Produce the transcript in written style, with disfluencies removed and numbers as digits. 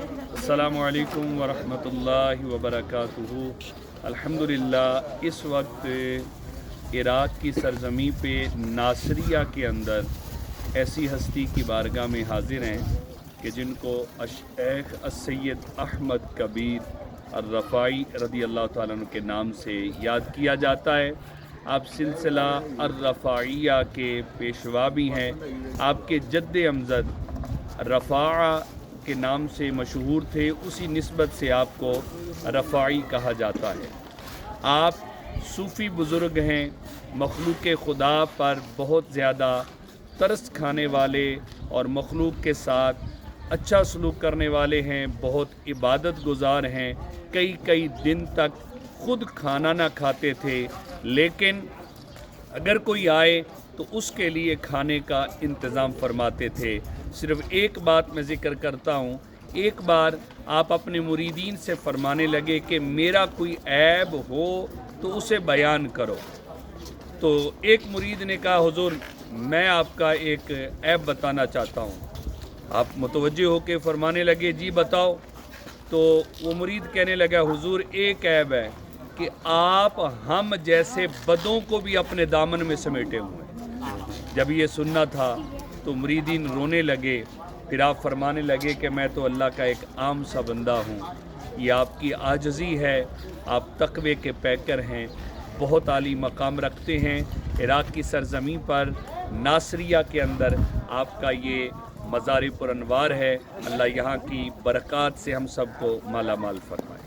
अस्सलामु अलैकुम वरहमतुल्लाहि वबरकातुहू। अल्हम्दुलिल्लाह इस वक्त इराक़ की सरज़मी पे नासरिया के अंदर ऐसी हस्ती की बारगाह में हाज़िर हैं कि जिनको शेख सैयद अहमद कबीर अर्रफ़ाई रज़ी अल्लाह ताला अन्हु के नाम से याद किया जाता है। आप सिलसिला अर्रफ़ाइया के पेशवा भी हैं। आपके जद्द अमजद रफ़ा के नाम से मशहूर थे, उसी निस्बत से आपको रफ़ाई कहा जाता है। आप सूफ़ी बुज़ुर्ग हैं, मखलूक खुदा पर बहुत ज़्यादा तरस खाने वाले और मखलूक के साथ अच्छा सलूक करने वाले हैं, बहुत इबादत गुज़ार हैं। कई कई दिन तक ख़ुद खाना ना खाते थे, लेकिन अगर कोई आए तो उसके लिए खाने का इंतज़ाम फरमाते थे। सिर्फ़ एक बात मैं ज़िक्र करता हूँ, एक बार आप अपने मुरीदीन से फरमाने लगे कि मेरा कोई ऐब हो तो उसे बयान करो। तो एक मुरीद ने कहा, हुज़ूर मैं आपका एक ऐब बताना चाहता हूँ। आप मुतवज्जे होकर फरमाने लगे, जी बताओ। तो वो मुरीद कहने लगा, हुज़ूर एक ऐब है कि आप हम जैसे बदों को भी अपने दामन में समेटे हुए हैं। जब ये सुनना था तो मुरीदीन रोने लगे। फिर आप फरमाने लगे कि मैं तो अल्लाह का एक आम सा बंदा हूँ, ये आपकी आजज़ी है, आप तक़वे के पैकर हैं, बहुत आली मकाम रखते हैं। इराक़ की सरज़मीं पर नासरिया के अंदर आपका ये मज़ार पुरअनवार है। अल्लाह यहाँ की बरक़ात से हम सबको माला माल फरमाए।